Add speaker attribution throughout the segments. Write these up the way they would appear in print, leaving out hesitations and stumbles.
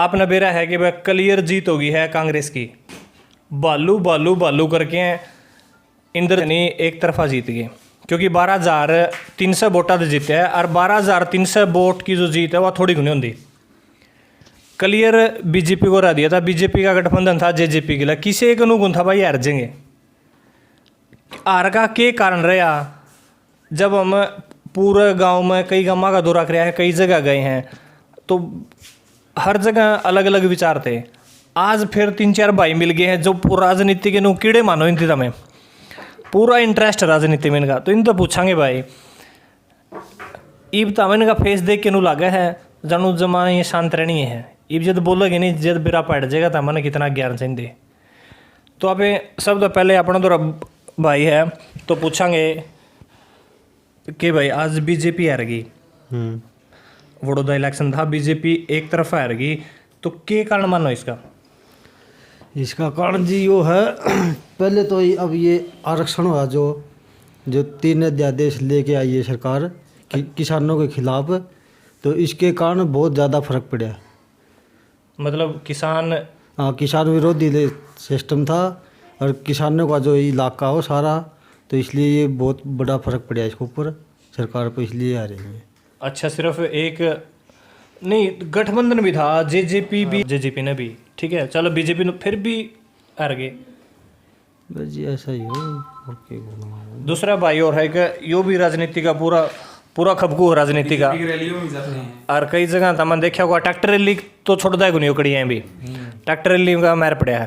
Speaker 1: आपने बेरा है कि वह क्लियर जीत होगी है कांग्रेस की। बालू बालू बालू करके इंद्रधनी एक तरफा जीत गए, क्योंकि 12,300 वोटा से जीते हैं और 12,300 वोट की जो जीत है वह थोड़ी गुनी होती। क्लियर बीजेपी को हरा दिया था। बीजेपी का गठबंधन था जेजेपी के लिए, किसी एक अनुगुण था भाई हार जाएंगे। हार का क्या कारण रहा? जब हम पूरे गांव में कई गाँव का दौरा कराया है, कई जगह गए हैं, तो हर जगह अलग अलग विचार थे। आज फिर 3-4 भाई मिल गए हैं जो राजनीति के नु कीड़े मानो इनती तमें पूरा इंटरेस्ट राजनीति में इनका। तो इन तो पूछांगे भाई इब तो इनका फेस देख के नू लगा है जानू जमा ये शांत रहनी है। इब जब बोलोगे नहीं जब बिरा पड़ जाएगा तो मैंने कितना ज्ञान चाहिए। तो अब सब तो पहले अपना तो भाई है तो पूछांगे कि भाई आज बीजेपी हार गई, बड़ौदा इलेक्शन था, बीजेपी एक तरफ हार गई, तो क्या कारण मानो इसका?
Speaker 2: इसका कारण जी यो है पहले तो अब ये आरक्षण हुआ जो 3 अध्यादेश लेके आई है सरकार किसानों के खिलाफ, तो इसके कारण बहुत ज़्यादा फर्क पड़ा।
Speaker 1: मतलब
Speaker 2: किसान विरोधी सिस्टम था और किसानों का जो इलाका हो सारा, तो इसलिए ये बहुत बड़ा फर्क पड़ा इसके ऊपर सरकार पर, इसलिए आ रही है।
Speaker 1: अच्छा, सिर्फ एक नहीं गठबंधन भी था, जेजेपी ने भी, ठीक है चलो बीजेपी ने फिर भी हार गए।
Speaker 2: बस जी ऐसा ही हो।
Speaker 1: दूसरा भाई और है कि यो भी राजनीति का पूरा खबकू राजनीति का, और कई जगह तो मैंने देखा होगा ट्रैक्टर रैली तो छोड़ता है गुनी कड़ियाँ भी ट्रैक्टर रैली का मार पड़ा है।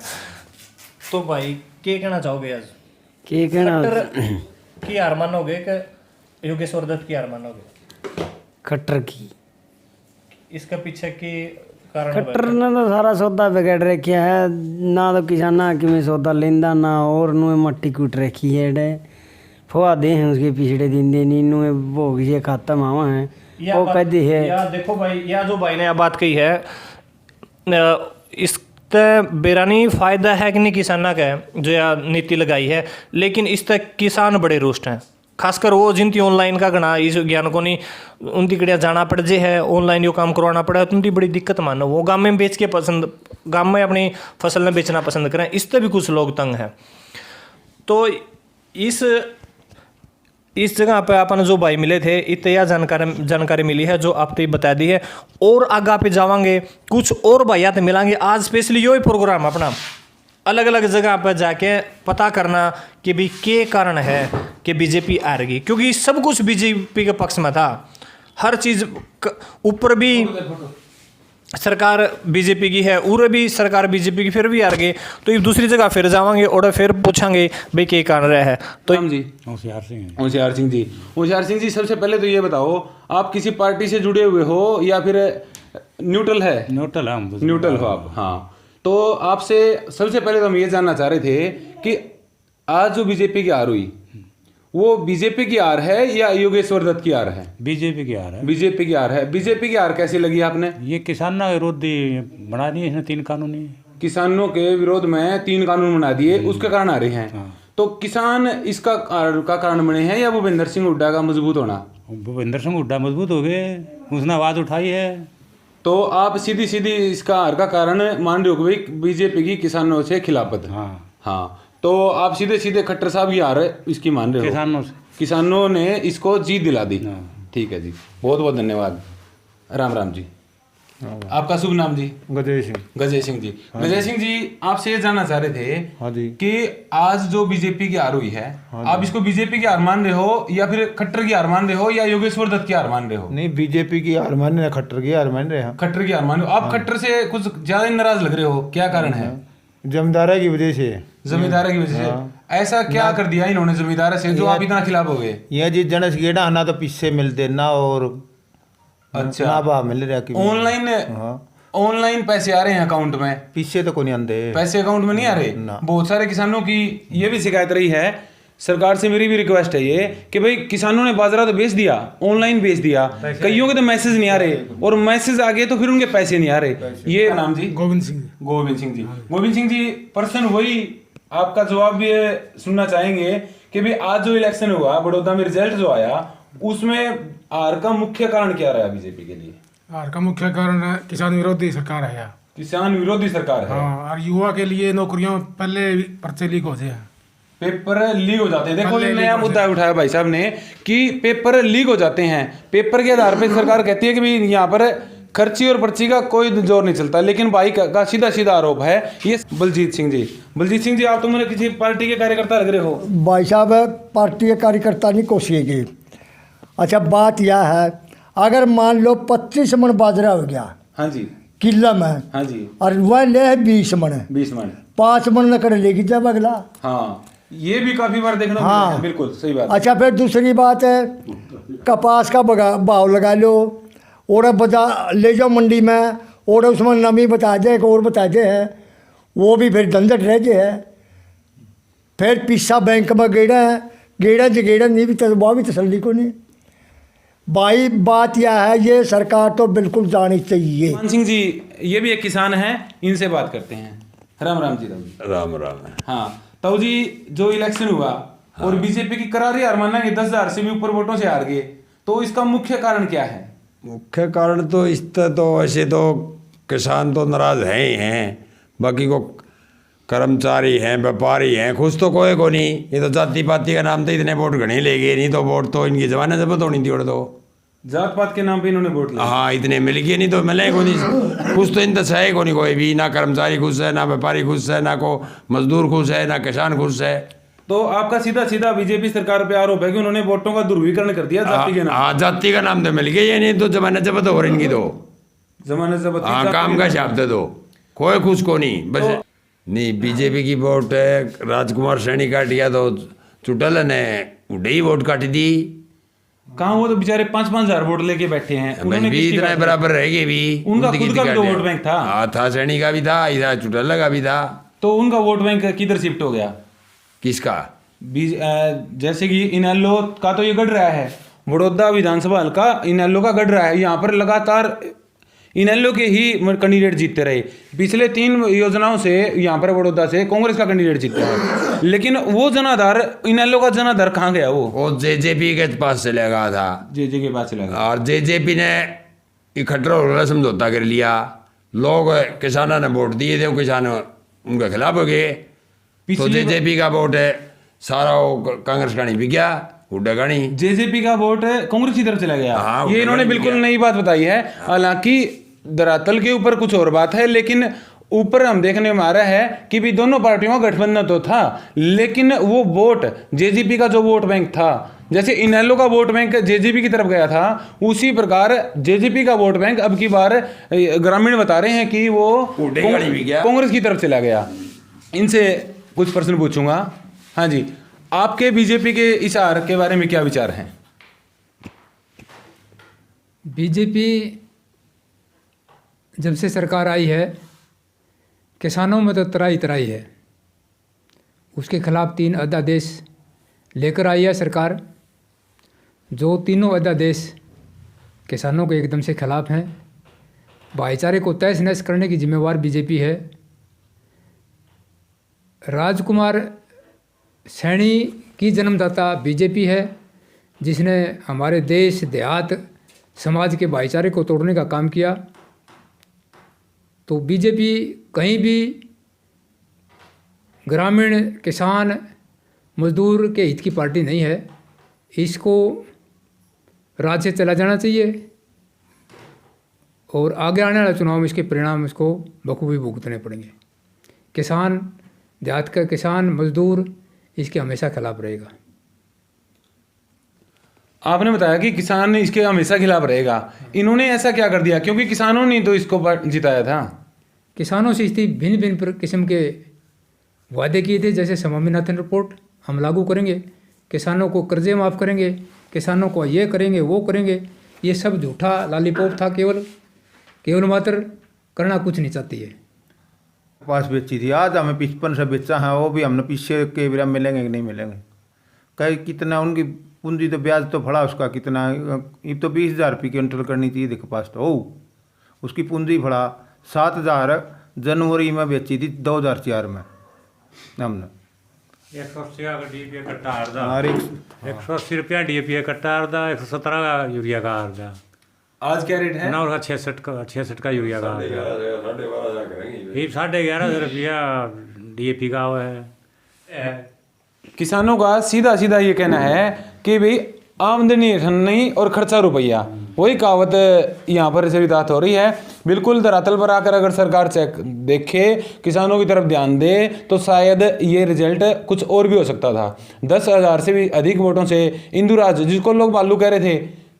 Speaker 1: तो भाई क्या कहना चाहोगे आज?
Speaker 2: क्या कहना
Speaker 1: की हार मानोगे कि योगेश्वर दत्त की हार मानोगे?
Speaker 2: खट्टर की।
Speaker 1: इसका पीछे की कारण
Speaker 2: खट्टर ने तो सारा सौदा बिगड़ रखा है, ना तो किसाना कि सौदा लेंदा ना और नुए मट्टी कूट रखी है डे फुआ दे हैं उसके पिछड़े दिन दे नी नुए भोग ये खाता मामा है वो कहती है।
Speaker 1: या देखो भाई, या जो भाई ने यह बात कही है इस बेरानी फायदा है कि नहीं किसाना का जो यह नीति लगाई है, लेकिन इस तक किसान बड़े रुष्ट हैं, खासकर वो जिनकी ऑनलाइन का गणा इस ज्ञान को नहीं उनकी कड़िया जाना पड़ जे है, ऑनलाइन यो काम करवाना पड़ा तो उनकी बड़ी दिक्कत मानो। वो गाँव में बेच के गाँव में अपनी फसल में बेचना पसंद करें, इससे भी कुछ लोग तंग हैं। तो इस जगह पे अपन जो भाई मिले थे इत यह जानकारी मिली है जो आपने बता दी है, और आगे पे जावांगे कुछ और भाइयात मिलांगे। आज स्पेशली यो ही प्रोग्राम अपना अलग अलग जगह पर जाके पता करना कि भी क्या कारण है कि बीजेपी आ रही, क्योंकि सब कुछ बीजेपी के पक्ष में था, हर चीज़ ऊपर भी सरकार बीजेपी की है, उरे भी सरकार बीजेपी की, फिर भी हार गए। तो एक दूसरी जगह फिर जावांगे और फिर पूछांगे भाई क्या कारण रहा है। तो
Speaker 3: जी होशियार सिंह जी सबसे पहले तो ये बताओ आप किसी पार्टी से जुड़े हुए हो या फिर न्यूट्रल है? न्यूट्रल हो आप। हाँ, तो आपसे सबसे पहले तो हम ये जानना चाह रहे थे कि आज जो बीजेपी की हार हुई वो बीजेपी की हार है या योगेश्वर दत्त की हार है?
Speaker 4: बीजेपी की हार है।
Speaker 3: बीजेपी की हार है। बीजेपी की हार कैसी लगी आपने?
Speaker 4: ये किसानों के विरोधी बना दिए इसने 3 कानून,
Speaker 3: किसानों के विरोध में 3 कानून बना दिए, उसके कारण आ रहे हैं।
Speaker 4: हाँ।
Speaker 3: तो किसान इसका का कारण बने हैं या भूपेंद्र सिंह हुड्डा का मजबूत होना?
Speaker 4: भूपेंद्र सिंह हुड्डा मजबूत हो गए, उसने आवाज उठाई है।
Speaker 3: तो आप सीधी इसका हार का कारण मान रहे हो कि बीजेपी की किसानों से खिलाफत? हाँ, तो आप सीधे खट्टर साहब की हार इसकी मान रहे हो? किसानों ने इसको जीत दिला दी। ठीक है जी, बहुत बहुत धन्यवाद। राम जी। आपका शुभ नाम जी?
Speaker 2: गजय सिंह जी।
Speaker 3: गजय सिंह जी, आपसे ये जानना चाह रहे थे कि आज जो बीजेपी की हार हुई है, आप इसको बीजेपी की हार मान रहे हो या फिर खट्टर की हार मान रहे हो या योगेश्वर दत्त की हार मान रहे हो?
Speaker 2: नहीं, बीजेपी की हार मान रहे, खट्टर की हार मान रहे हैं।
Speaker 3: खट्टर की हार मान रहे हो आप? खट्टर से कुछ ज्यादा नाराज लग रहे हो, क्या कारण है?
Speaker 2: जमींदारा की वजह से।
Speaker 3: जमींदारा की वजह से? ऐसा क्या कर दिया इन्होंने जमींदारा से जो आप इतना खिलाफ हो गए?
Speaker 2: यह जी जनस गेड़ा ना तो पीछे मिलते ना, और
Speaker 3: अच्छा
Speaker 2: ना भाव मिल रहा कि
Speaker 3: ऑनलाइन पैसे आ रहे हैं अकाउंट में?
Speaker 2: पीछे तो कोई नहीं आते
Speaker 3: पैसे अकाउंट में नहीं आ रहे। बहुत सारे किसानों की ये भी शिकायत रही है, सरकार से मेरी भी रिक्वेस्ट है ये कि भाई किसानों ने बाजरा तो बेच दिया, ऑनलाइन बेच दिया, कईयों के तो मैसेज नहीं आ रहे, और मैसेज आ गए तो फिर उनके पैसे नहीं आ रहे। ये नाम जी? गोविंद सिंह जी पर्सन वही आपका जवाब भी सुनना चाहेंगे कि भाई आज जो इलेक्शन हुआ बड़ौदा में, रिजल्ट जो आया उसमें हार का मुख्य कारण क्या रहा बीजेपी के लिए?
Speaker 5: हार का मुख्य कारण किसान विरोधी सरकार है।
Speaker 3: किसान विरोधी सरकार है।
Speaker 5: हाँ, और युवा के लिए नौकरियों पहले पर्चे लीक हो जाए,
Speaker 3: पेपर लीक हो जाते हैं। देखो
Speaker 5: पहले
Speaker 3: ये
Speaker 5: लीक
Speaker 3: नया
Speaker 5: हो
Speaker 3: मुद्दा उठाया भाई साहब ने कि पेपर लीक हो जाते हैं। पेपर के आधार पर सरकार कहती है कि भाई यहाँ पर खर्ची और पर्ची का कोई जोर नहीं चलता, लेकिन भाई का सीधा सीधा आरोप है ये। बलजीत सिंह जी, आप तो मुझे किसी पार्टी के कार्यकर्ता लग रहे हो।
Speaker 6: भाई साहब पार्टी के कार्यकर्ता नहीं कोशिएगी। अच्छा बात यह है, अगर मान लो 25 मन बाजरा हो गया
Speaker 3: हाँ जी,
Speaker 6: किला में,
Speaker 3: हाँ जी,
Speaker 6: और वह ले है 20 मन,
Speaker 3: 20 मन,
Speaker 6: 5 मन लकड़ लेगी जब अगला।
Speaker 3: हाँ ये भी काफी बार देखना मिला
Speaker 6: हाँ
Speaker 3: है, बिल्कुल सही बात।
Speaker 6: अच्छा फिर दूसरी बात है, कपास का भाव लगा लो और बजा ले जाओ मंडी में, और उसमें नमी बता दे एक और बता दे है, वो भी फिर झंझट रह जे है। फिर पिस्सा बैंक में गेड़ा जगेड़ा नहीं भी वह भी तसल्ली को नहीं। भाई बात यह है, ये सरकार तो बिल्कुल जानी चाहिए।
Speaker 3: मान सिंह जी ये भी एक किसान हैं, इनसे बात करते हैं। राम राम जी।
Speaker 7: राम राम।
Speaker 3: हाँ ताऊ जी, जो इलेक्शन हुआ और बीजेपी की करारी हार माना कि 10,000 से भी ऊपर वोटों से हार गए, तो इसका मुख्य कारण क्या है?
Speaker 7: मुख्य कारण तो इससे तो वैसे तो किसान तो नाराज हैं ही हैं, बाकी को कर्मचारी हैं, व्यापारी हैं, खुश तो कोई को नहीं। ये तो जाति पाति का नाम तो इतने वोट घने ले गए, नहीं तो वोट तो इनकी जमाने जब तो नहीं थी। और तो
Speaker 3: जात पात के नाम पे इन्होंने वोट लिया।
Speaker 7: हाँ इतने मिल गए, नहीं तो मिले को नहीं। खुश तो इन तो है को नहीं कोई भी, ना कर्मचारी खुश है, ना व्यापारी खुश है, ना को मजदूर खुश है, ना किसान खुश है।
Speaker 3: तो आपका सीधा सीधा बीजेपी सरकार पे आरोप है कि उन्होंने वोटों का दुर्विकरण कर दिया जाति के नाम।
Speaker 7: हाँ जाति का नाम तो मिल गया, ये नहीं तो जमाने जब तो हो इनकी तो
Speaker 3: जमाने से
Speaker 7: हाँ काम का हिसाब दे दो, कोई खुश को नहीं। बस नहीं बीजेपी की वोट है, राजकुमार सैनी काट गया तो चुटल ने उड़े ही वोट काट दी।
Speaker 3: कहाँ, वो तो बेचारे 5-5 हजार वोट लेके बैठे हैं। उन्होंने
Speaker 7: भी
Speaker 3: किसकी
Speaker 7: इतना
Speaker 3: बात
Speaker 7: बराबर रह गए भी,
Speaker 3: उनका खुद का भी तो वोट बैंक था।
Speaker 7: हाँ था, सैनी का भी था, इधर चुटल का भी था।
Speaker 3: तो उनका वोट बैंक किधर शिफ्ट हो गया?
Speaker 7: किसका?
Speaker 3: जैसे कि इनेलो का तो ये गढ़ रहा है, बड़ौदा विधानसभा हल्का इनेलो का गढ़ रहा है। यहाँ पर लगातार इनेलो के ही कैंडिडेट जीतते रहे। पिछले 3 योजनाओं से यहाँ पर बड़ौदा से कांग्रेस का कैंडिडेट जीता है, लेकिन वो जनाधार इनेलो का जनाधार कहाँ गया? वो
Speaker 7: जेजेपी के पास चला गया था,
Speaker 3: जे के पास चला गया।
Speaker 7: और जेजेपी ने इकट्ठा होकर समझौता कर लिया। लोग किसानों ने वोट दिए थे, वो किसान उनके खिलाफ हो गए। तो जेजेपी का वोट है सारा वो कांग्रेस का नहीं भी गया, हुड्डा का नहीं।
Speaker 3: जेजेपी का वोट कांग्रेस की तरफ चला गया।
Speaker 7: हाँ,
Speaker 3: ये इन्होंने बिल्कुल नई बात बताई है। हालांकि धरातल के ऊपर कुछ और बात है, लेकिन ऊपर हम देखने में आ रहा है कि भी दोनों पार्टियों का गठबंधन तो था, लेकिन वो वोट जेजेपी का जो वोट बैंक था, जैसे इनेलो का वोट बैंक जेजेपी की तरफ गया था, उसी प्रकार जेजेपी का वोट बैंक अब की बार ग्रामीण बता रहे हैं कि वो कांग्रेस की तरफ चला गया। इनसे कुछ प्रश्न पूछूंगा। हाँ जी, आपके बीजेपी के इस हार के बारे में क्या विचार हैं?
Speaker 8: बीजेपी जब से सरकार आई है, किसानों में तो तराई तराई है। उसके खिलाफ 3 अध्यादेश लेकर आई है सरकार, जो तीनों अध्यादेश किसानों के एकदम से खिलाफ हैं। भाईचारे को तहस नहस करने की जिम्मेवार बीजेपी है। राजकुमार सैनी की जन्मदाता बीजेपी है, जिसने हमारे देश देहात समाज के भाईचारे को तोड़ने का काम किया। तो बीजेपी कहीं भी ग्रामीण किसान मजदूर के हित की पार्टी नहीं है। इसको राज्य से चला जाना चाहिए और आगे आने वाले चुनाव में इसके परिणाम इसको बखूबी भुगतने पड़ेंगे। किसान, देहात का किसान मजदूर इसके हमेशा खिलाफ रहेगा।
Speaker 3: आपने बताया कि किसान इसके हमेशा खिलाफ रहेगा। इन्होंने ऐसा क्या कर दिया? क्योंकि किसानों ने तो इसको जिताया था।
Speaker 8: किसानों से इसकी भिन्न भिन्न किस्म के वादे किए थे, जैसे स्वामीनाथन रिपोर्ट हम लागू करेंगे, किसानों को कर्जे माफ़ करेंगे, किसानों को ये करेंगे वो करेंगे। ये सब झूठा लॉलीपॉप था, केवल मात्र करना कुछ नहीं चाहती है।
Speaker 9: पास बेची थी, आज हमें 55 से बेचा है, वो भी हमने पीछे के बिना मिलेंगे कि नहीं मिलेंगे। कहीं कितना उनकी पूंजी तो ब्याज तो फड़ा उसका कितना, ये तो 20,000 रुपये क्विंटल करनी चाहिए थी कपास, तो उसकी पूंजी फड़ा 7,000 जनवरी में बेची थी 2004 में हमने।
Speaker 4: 180 का डीएपी कट्टा हारदा, 180 रुपया डीएपी कट्टा हारदा, 117 का यूरिया का हारदा।
Speaker 3: आज क्या रेट है?
Speaker 4: ना और 66 का यूरिया का ये 11,500 रुपया DAP का हुआ है।
Speaker 3: किसानों का सीधा सीधा ये कहना है कि भाई आमदनी नहीं और खर्चा रुपया, वही कहावत यहाँ पर चरितार्थ हो रही है। बिल्कुल धरातल पर आकर अगर सरकार चेक देखे, किसानों की तरफ ध्यान दे, तो शायद ये रिजल्ट कुछ और भी हो सकता था। 10,000 से भी अधिक वोटों से इंदुराज, जिसको लोग बालू कह रहे थे,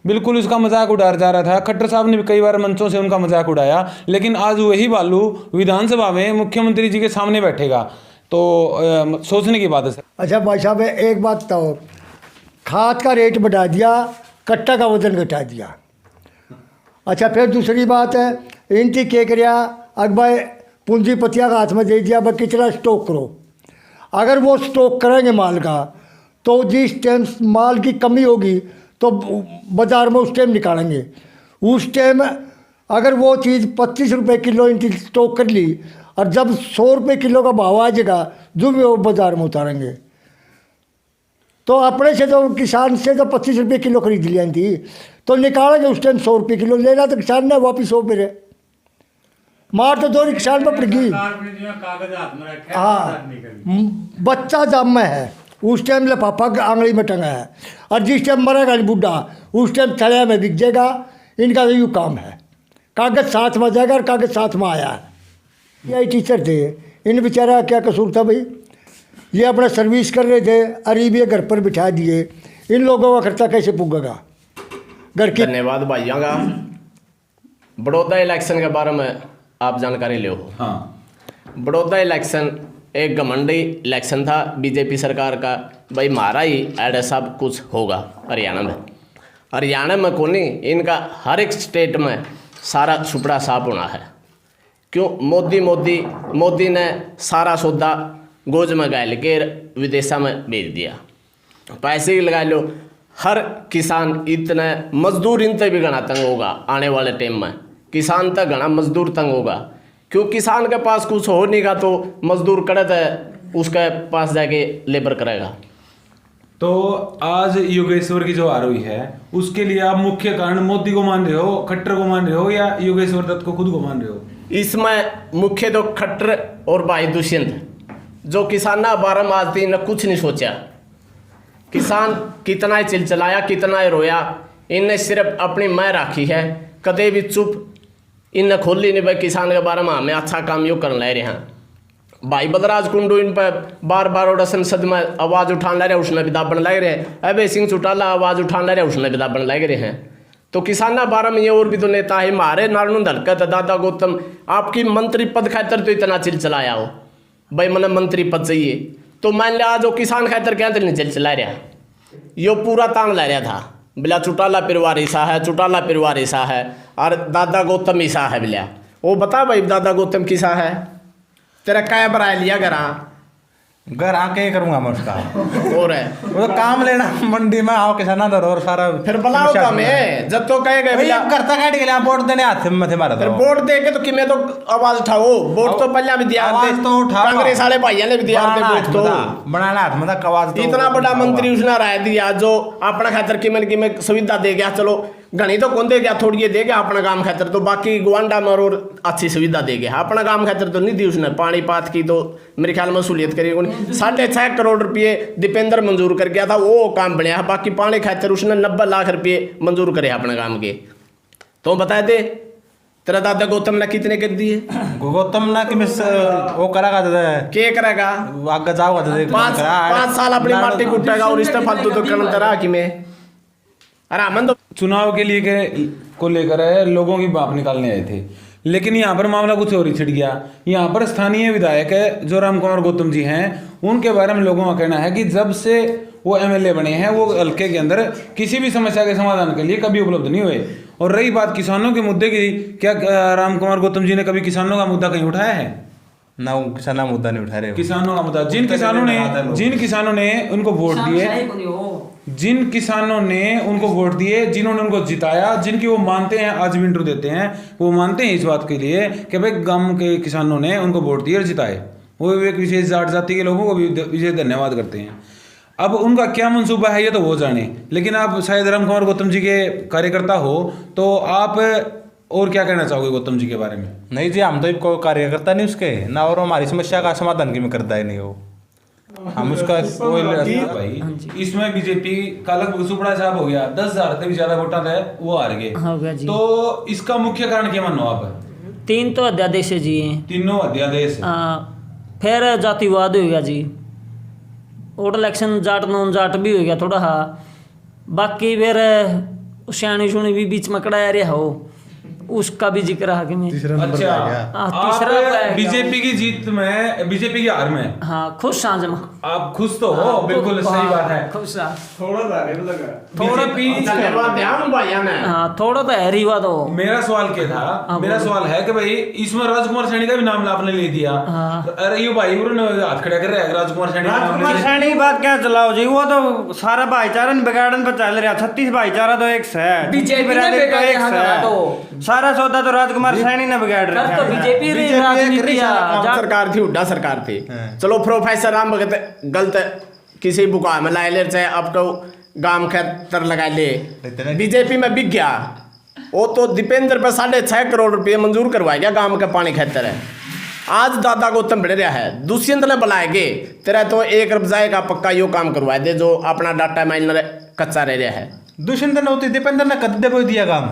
Speaker 3: बिल्कुल उसका मजाक उड़ाया जा रहा था। खट्टर साहब ने भी कई बार मंचों से उनका मजाक उड़ाया, लेकिन आज वही बालू विधानसभा में मुख्यमंत्री जी के सामने बैठेगा, तो सोचने की बात है सर।
Speaker 6: अच्छा भाई साहब, एक बात बताओ, खाद का रेट बढ़ा दिया, कट्टा का वजन घटा दिया। अच्छा, फिर दूसरी बात है, इनकी क्या कराया, अब भाई पूंजीपतिया का हाथ में दे दिया, भाई कितना स्टॉक करो। अगर वो स्टॉक करेंगे माल का, तो जिस टाइम माल की कमी होगी तो बाज़ार में उस टाइम निकालेंगे। उस टाइम अगर वो चीज़ 25 रुपये किलो इनकी स्टॉक कर ली, और जब 100 रुपये किलो का भाव आ जाएगा, जो भी वो बाज़ार में उतारेंगे। तो अपने से तो किसान से तो 25 रुपये किलो खरीद लिया थी, तो निकालेंगे उस टाइम 100 रुपये किलो। लेना तो किसान ने वापिस हो फिर मार तो दो किसान पर पड़ेगी। हाँ, बच्चा जब में है उस टाइम लिफाफा आंगली में टंगा है, और जिस टाइम मरेगा बूढ़ा उस टाइम थैलिया में बिक जाएगा। इनका तो यूँ काम है, कागज़ साथ में जाएगा और कागज़ साथ में आया है। यही टीचर थे, इन बेचारा क्या कसूर था भाई, ये अपना सर्विस कर रहे थे, अरीब ये घर पर बिठा दिए। इन लोगों का खर्चा कैसे पुगेगा घर की।
Speaker 10: धन्यवाद भाइयों का। बड़ौदा इलेक्शन के बारे में आप जानकारी लो।
Speaker 3: हाँ,
Speaker 10: बड़ौदा इलेक्शन एक घमंडी इलेक्शन था बीजेपी सरकार का, भाई हमारा ही ऐड सब कुछ होगा हरियाणा में। हरियाणा में को नहीं, इनका हर एक स्टेट में सारा छुपड़ा साफ होना है। क्यों? मोदी ने सारा सौदा गोज में गाल के विदेशा में भेज दिया। पैसे ही लगा लो, हर किसान इतने मजदूर इनते भी घना तंग होगा आने वाले टाइम में। किसान तक घना मजदूर तंग होगा, क्यों? किसान के पास कुछ हो नहीं का तो मजदूर करे तो उसके पास जाके लेबर करेगा।
Speaker 3: तो आज योगेश्वर की जो हार हुई है, उसके लिए आप मुख्य कारण मोदी को मान रहे हो, खट्टर को मान रहे हो, या योगेश्वर दत्त को खुद को मान रहे हो?
Speaker 10: इसमें मुख्य तो खट्टर और भाई दुष्यंत, जो किसाना बारह मास थी, ने कुछ नहीं सोचा। किसान कितना ही चिलचिलाया, कितना ही रोया, इनने सिर्फ अपनी मैं राखी है, कदे भी चुप इनने खोली नहीं। भाई किसान के बारे में हमें अच्छा काम यूँ करने ले रहे हैं। भाई बलराज कुंडू इन पर बार बार और संसद में आवाज़ उठाने लग रहे, उसमें भी दाबन लग रहे हैं। अभय सिंह चौटाला आवाज़ उठाने लग रहे, उसमें भी दाबन लग रहे हैं। तो किसाना बारे में ये और भी तो नेता है, हमारे नारायण हलकत दादा गौतम, आपकी मंत्री पद खातर तो इतना चिलचिलाया हो, भाई मैंने मंत्री पद चाहिए, तो मान लिया आज वो किसान खातर क्या नहीं चिलचिला रहा, यो पूरा तान ला रहा था। बिला चौटाला परिवार ऐसा है, चौटाला परिवार ऐसा है, और दादा गौतम ऐसा है। बिला वो बता भाई दादा गौतम किसा है, तेरा क्या बरा लिया
Speaker 11: घर आके करूंगा मैं उसका।
Speaker 10: और है
Speaker 11: वो तो काम लेना मंडी में आओ किसाना दर और सारा
Speaker 10: फिर बुलाओ काम है जब तो कहेगा
Speaker 11: भैया करता काट के लिए वोट देने हाथ में थे मारा।
Speaker 10: फिर वोट दे के तो कि मैं तो आवाज उठाओ, वोट तो पहले भी दिया
Speaker 11: तो उठाओ,
Speaker 10: कांग्रेस वाले भाइयों ने भी दिया वोट तो
Speaker 11: बनाना हाथ में था आवाज।
Speaker 10: इतना बड़ा मंत्री उसने राय दिया जो अपना खातर की मैं सुविधा दे गया, चलो घनी तो कौन दे गया, थोड़ी दे गया अपना काम खातर, तो बाकी गुआंडा में और अच्छी सुविधा दे गया, अपना काम खातर तो नहीं दी उसने। पानी पात की तो मेरे ख्याल में सहूलियत करी, 6.5 करोड़ रुपये दीपेंद्र मंजूर कर गया था, वो काम बनया। बाकी पानी खातर उसने 90 लाख रुपये मंजूर करे अपने काम के। तो बता दे तेरा दादा गौतम ने कितने कर दिए?
Speaker 11: गौतम ना कि वो करेगा
Speaker 10: क्या करेगा,
Speaker 11: आगे जाओगा
Speaker 10: 5 साल अपनी माटी कुटेगा और इससे फालतू तो करना तेरा कि मैं अरे तो
Speaker 3: चुनाव के लिए को लेकर लोगों की बात निकालने आए थे, लेकिन यहाँ पर मामला कुछ और ही छिड़ गया। यहाँ पर स्थानीय विधायक है जो राम कुमार गौतम जी हैं, उनके बारे में लोगों का कहना है कि जब से वो एमएलए बने हैं वो हल्के के अंदर किसी भी समस्या के समाधान के लिए कभी उपलब्ध नहीं हुए। और रही बात किसानों के मुद्दे की, क्या राम कुमार गौतम जी ने कभी किसानों का मुद्दा कहीं उठाया है?
Speaker 11: ना, वो किसानों का मुद्दा नहीं उठा रहे।
Speaker 3: किसानों का मुद्दा जिन किसानों ने उनको वोट दिए, जिन किसानों ने उनको वोट दिए, जिन्होंने उनको जिताया, जिनकी वो मानते हैं, आज भी इंटरव्यू देते हैं, वो मानते हैं इस बात के लिए कि भाई गांव के किसानों ने उनको वोट दिए और जिताए। वो एक विशेष जाट जाति के लोगों को भी विशेष धन्यवाद करते हैं। अब उनका क्या मंसूबा है ये तो वो जाने, लेकिन आप शायद राम कुमार गौतम जी के कार्यकर्ता हो, तो आप और क्या कहना चाहोगे गौतम जी के बारे में?
Speaker 11: नहीं जी, हम तो कोई कार्यकर्ता नहीं उसके ना, और हमारी समस्या का समाधान की में करता ही नहीं हो, हम उसका कोई
Speaker 3: भाई इसमें बीजेपी का लगभग सुपड़ा साहब हो गया, 10,000 से भी ज्यादा वोटा थे वो हार गए, तो इसका मुख्य कारण क्या मानो आप?
Speaker 12: 3 तो अध्यादेश है जी,
Speaker 3: तीनों अध्यादेश,
Speaker 12: फिर जातिवाद हो गया जी, और इलेक्शन जाट नॉन जाट भी हो गया थोड़ा, बाकी फिर सियाणी शुणी भी बीच में कड़ाया रहा हो, उसका भी जिक्र है कि मैं
Speaker 3: अच्छा आप बीजेपी की जीत में, बीजेपी की हार में
Speaker 12: हाँ खुश हाँ जमा,
Speaker 3: आप खुश तो हो, बिल्कुल सही बात है,
Speaker 12: खुश
Speaker 3: थोड़ा
Speaker 12: थोड़ा तो है रिवा तो।
Speaker 3: मेरा सवाल क्या था, मेरा सवाल है कि भाई इसमें राजकुमार सैनी का भी नाम आपने ले दिया, अरे ये भाई उन्होंने हाथ खड़ा कर रहा है राजकुमार
Speaker 13: सैनी की बात क्या चलाओ जी, वो तो सारा भाईचारा बिगाड़न पर चल रहा, 36 भाईचारा तो एक है,
Speaker 12: बीजेपी ने
Speaker 13: तो सारा सौदा तो राजकुमार सैनी ने बिगाड़ रहा,
Speaker 12: तो बीजेपी राजनीति
Speaker 10: सरकार थी, उड्डा सरकार थी, चलो प्रोफेसर राम भगत गलत किसी बुका में ला ले चाहे अब तो गांव खेतर लगा ले, बीजेपी में बिक गया, वो तो दीपेंद्र पे 6.5 करोड़ रुपये मंजूर करवाया गया गांव के पानी खेतर है, आज दादा गौतम बढ़ रहा है, दुष्यंत ने बुलाएंगे तेरा तो 1 अरब जाए का पक्का यो काम करवा दे जो अपना डाटा माइनर कच्चा रह रहा है,
Speaker 11: दुष्यंत ने दीपेंद्र ने कद दिया काम।